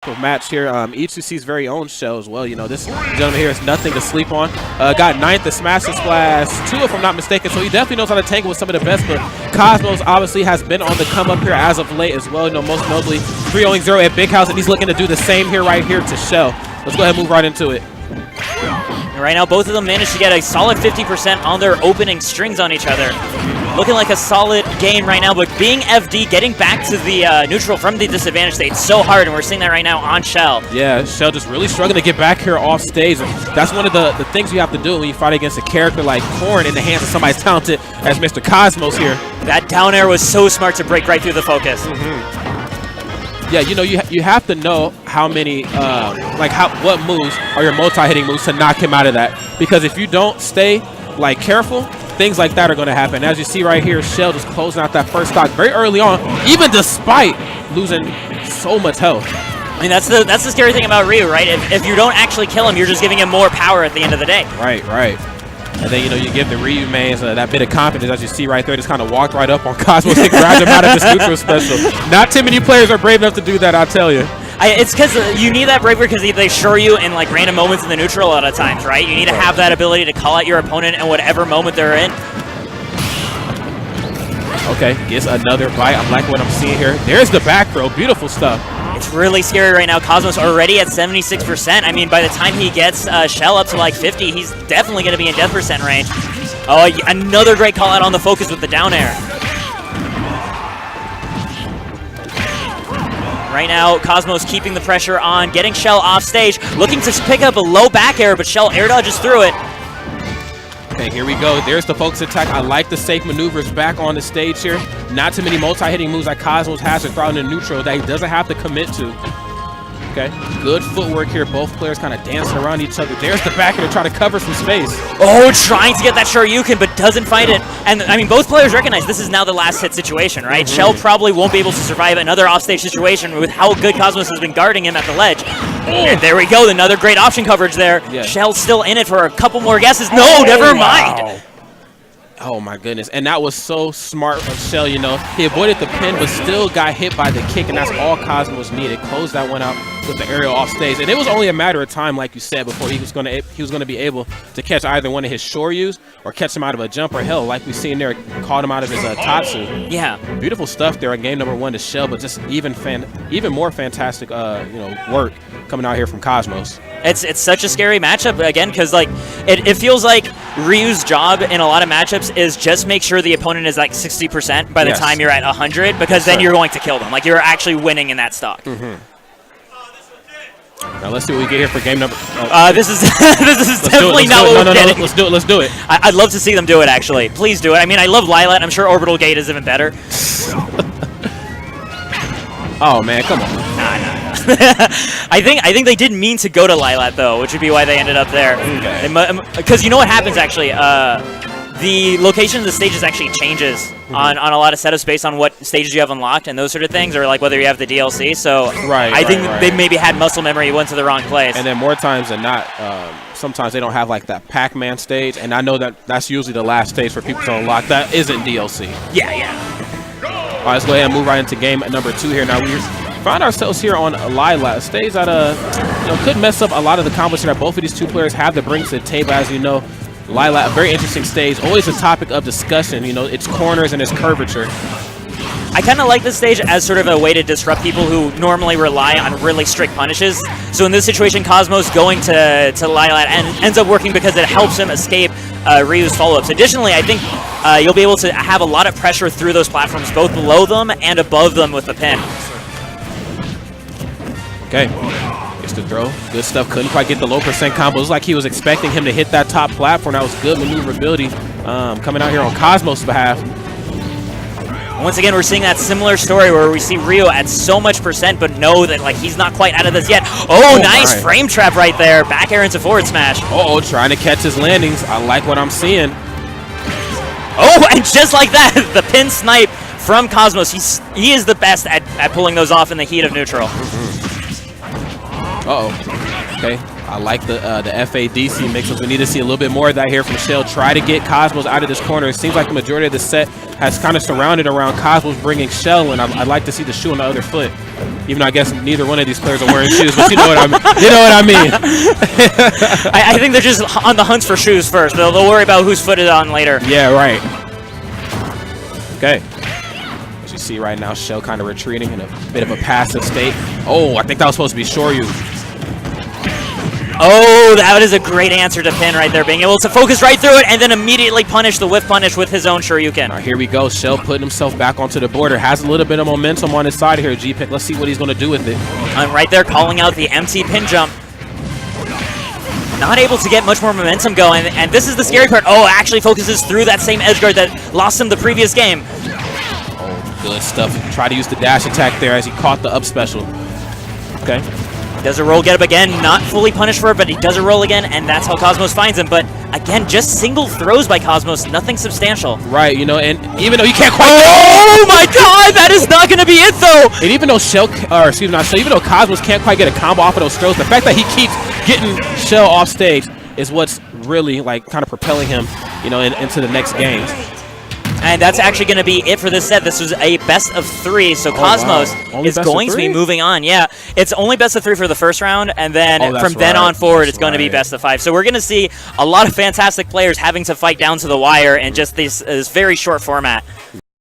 beautiful match here. E2C's very own Shel as well. You know, this gentleman here is nothing to sleep on. Got 9th at Smash and Splash 2, if I'm not mistaken, so he definitely knows how to tangle with some of the best, but Cosmos obviously has been on the come up here as of late as well. You know, most notably 3-0 at Big House, and he's looking to do the same here right here to Shel. Let's go ahead and move right into it. Right now, both of them managed to get a solid 50% on their opening strings on each other. Looking like a solid game right now, but being FD, getting back to the neutral from the disadvantage state so hard, and we're seeing that right now on Shel. Yeah, Shel just really struggling to get back here off stage. That's one of the things you have to do when you fight against a character like Corrin in the hands of somebody as talented as Mr. Cosmos here. That down air was so smart to break right through the focus. Yeah, you know, you have to know how many, what moves are your multi-hitting moves to knock him out of that. Because if you don't stay, careful, things like that are going to happen. As you see right here, Shel just closing out that first stock very early on, even despite losing so much health. I mean, that's the scary thing about Ryu, right? If you don't actually kill him, you're just giving him more power at the end of the day. Right, right. And then, you know, you give the Ryu mains that bit of confidence, as you see right there, just kind of walked right up on Cosmos and grabbed him out of this neutral special. Not too many players are brave enough to do that, I'll tell you. It's because you need that bravery because they show you in random moments in the neutral a lot of times, right? You need to have that ability to call out your opponent in whatever moment they're in. Okay, gets another bite. I'm liking what I'm seeing here. There's the back throw. Beautiful stuff. It's really scary right now. Cosmos already at 76%. I mean, by the time he gets Shel up to 50, he's definitely going to be in death percent range. Oh, another great call out on the focus with the down air. Right now, Cosmos keeping the pressure on, getting Shel off stage, looking to pick up a low back air, but Shel air dodges through it. Okay, here we go. There's the focus attack. I like the safe maneuvers back on the stage here. Not too many multi-hitting moves like Cosmos has to throw in the neutral that he doesn't have to commit to. Okay, good footwork here. Both players kind of dancing around each other. There's the back air to try to cover some space. Oh, trying to get that Shoryuken, but doesn't find it. And, I mean, both players recognize this is now the last hit situation, right? Shel probably won't be able to survive another offstage situation with how good Cosmos has been guarding him at the ledge. And there we go, another great option coverage there. Yeah. Shel's still in it for a couple more guesses. No, never mind. Wow. Oh my goodness, and that was so smart of Shel, you know. He avoided the pin, but still got hit by the kick, and that's all Cosmos needed. Closed that one out with the aerial off stage. And it was only a matter of time, like you said, before he was gonna be able to catch either one of his Shoryus or catch him out of a jump or hell, like we seen there, caught him out of his Tatsu. Yeah. Beautiful stuff there in game number 1 to Shel, but just even more fantastic work coming out here from Cosmos. It's such a scary matchup, again, because it feels like Ryu's job in a lot of matchups is just make sure the opponent is 60% by the time you're at 100, because then you're going to kill them. You're actually winning in that stock. Now let's see what we get here for game number. This is definitely not what we're getting. Let's do it. Let's do it. I'd love to see them do it. Actually, please do it. I mean, I love Lilat. I'm sure Orbital Gate is even better. Oh man, come on. Nah. I think they didn't mean to go to Lilat though, which would be why they ended up there. Because you know what happens actually. The location of the stages actually changes on a lot of setups based on what stages you have unlocked and those sort of things, or whether you have the DLC. So I think they maybe had muscle memory, went to the wrong place. And then more times than not, sometimes they don't have that Pac-Man stage, and I know that's usually the last stage for people to unlock. That isn't DLC. Yeah. All right, let's go ahead and move right into game number 2 here. Now we find ourselves here on Lilat, a stage that could mess up a lot of the combos that both of these two players have to bring to the table. As you know, Lilat, a very interesting stage, always a topic of discussion. Its corners and its curvature. I kind of like this stage as sort of a way to disrupt people who normally rely on really strict punishes. So in this situation, Cosmos going to Lilat and ends up working because it helps him escape Ryu's follow-ups. Additionally, I think you'll be able to have a lot of pressure through those platforms, both below them and above them with the pin. Okay, gets the throw. Good stuff. Couldn't quite get the low percent combo. It was like he was expecting him to hit that top platform. That was good maneuverability coming out here on Cosmos' behalf. Once again, we're seeing that similar story where we see Ryu at so much percent, but know that he's not quite out of this yet. Oh, nice frame trap right there. Back air into forward smash. Uh-oh, trying to catch his landings. I like what I'm seeing. Oh, and just like that, the pin snipe from Cosmos. He is the best at pulling those off in the heat of neutral. Uh-oh. Okay. I like the FADC mixes. We need to see a little bit more of that here from Shel. Try to get Cosmos out of this corner. It seems like the majority of the set has kind of surrounded around Cosmos bringing Shel, and I'd like to see the shoe on the other foot. Even though I guess neither one of these players are wearing shoes, but you know what I mean. You know what I mean. I think they're just on the hunt for shoes first. They'll worry about whose foot is on later. Yeah, right. Okay. As you see right now, Shel kind of retreating in a bit of a passive state. Oh, I think that was supposed to be Shoryu. Oh, that is a great answer to Pin right there, being able to focus right through it and then immediately punish the whiff punish with his own Shoryuken. All right, here we go. Shel putting himself back onto the border. Has a little bit of momentum on his side here, G-Pick. Let's see what he's going to do with it. And right there calling out the empty pin jump. Not able to get much more momentum going, and this is the scary part. Oh, actually focuses through that same edge guard that lost him the previous game. Oh, good stuff. Try to use the dash attack there as he caught the up special. Okay. Does a roll get up again, not fully punished for it, but he does a roll again, and that's how Cosmos finds him. But again, just single throws by Cosmos, nothing substantial. Right, you know, and even though you can't quite... Oh my god, that is not going to be it though! And even though even though Cosmos can't quite get a combo off of those throws, the fact that he keeps getting Shel off stage is what's really, like, kind of propelling him, you know, into the next games. And that's actually going to be it for this set. This was a best of 3, so Cosmos is going to be moving on. Yeah, it's only best of 3 for the first round, and then from then on forward, it's going to be best of 5. So we're going to see a lot of fantastic players having to fight down to the wire in just this very short format.